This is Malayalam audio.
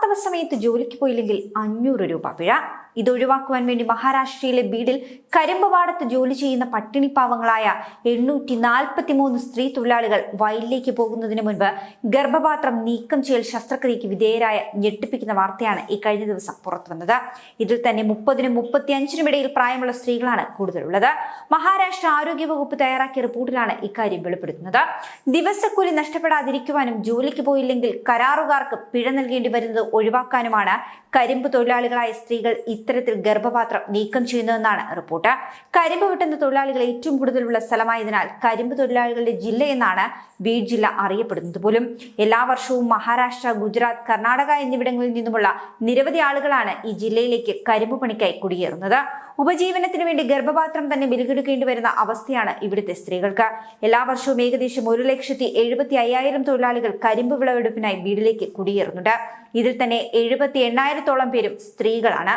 കാലവർഷ സമയത്ത് ജോലിക്ക് പോയില്ലെങ്കിൽ 500 രൂപ പിഴ. ഇത് ഒഴിവാക്കുവാൻ വേണ്ടി മഹാരാഷ്ട്രയിലെ ബീഡിൽ കരിമ്പ് പാടത്ത് ജോലി ചെയ്യുന്ന പട്ടിണിപ്പാവങ്ങളായ 843 സ്ത്രീ തൊഴിലാളികൾ വയലിലേക്ക് പോകുന്നതിന് മുൻപ് ഗർഭപാത്രം നീക്കം ചെയ്യൽ ശസ്ത്രക്രിയയ്ക്ക് വിധേയരായ ഞെട്ടിപ്പിക്കുന്ന വാർത്തയാണ് ഈ കഴിഞ്ഞ ദിവസം പുറത്തുവന്നത്. ഇതിൽ തന്നെ 30നും 35നും ഇടയിൽ പ്രായമുള്ള സ്ത്രീകളാണ് കൂടുതലുള്ളത്. മഹാരാഷ്ട്ര ആരോഗ്യവകുപ്പ് തയ്യാറാക്കിയ റിപ്പോർട്ടിലാണ് ഇക്കാര്യം വെളിപ്പെടുത്തുന്നത്. ദിവസക്കൂലി നഷ്ടപ്പെടാതിരിക്കുവാനും ജോലിക്ക് പോയില്ലെങ്കിൽ കരാറുകാർക്ക് പിഴ നൽകേണ്ടി വരുന്നത് ഒഴിവാക്കാനുമാണ് കരിമ്പ് തൊഴിലാളികളായ സ്ത്രീകൾ ഇത്തരത്തിൽ ഗർഭപാത്രം നീക്കം ചെയ്യുന്നതെന്നാണ് റിപ്പോർട്ട്. കരിമ്പ് വെട്ടുന്ന തൊഴിലാളികൾ ഏറ്റവും കൂടുതലുള്ള സ്ഥലമായതിനാൽ കരിമ്പ് തൊഴിലാളികളുടെ ജില്ല എന്നാണ് ബീഡ് ജില്ല അറിയപ്പെടുന്നത് പോലും. എല്ലാ വർഷവും മഹാരാഷ്ട്ര, ഗുജറാത്ത്, കർണാടക എന്നിവിടങ്ങളിൽ നിന്നുമുള്ള നിരവധി ആളുകളാണ് ഈ ജില്ലയിലേക്ക് കരിമ്പ് പണിക്കായി കുടിയേറുന്നത്. ഉപജീവനത്തിന് വേണ്ടി ഗർഭപാത്രം തന്നെ ബലികെടുക്കേണ്ടി വരുന്ന അവസ്ഥയാണ് ഇവിടുത്തെ സ്ത്രീകൾക്ക്. എല്ലാ വർഷവും ഏകദേശം 1,75,000 തൊഴിലാളികൾ കരിമ്പ് വിളവെടുപ്പിനായി ബീഡിലേക്ക് കുടിയേറുന്നുണ്ട്. ഇതിൽ തന്നെ 78,000-ഓളം പേരും സ്ത്രീകളാണ്.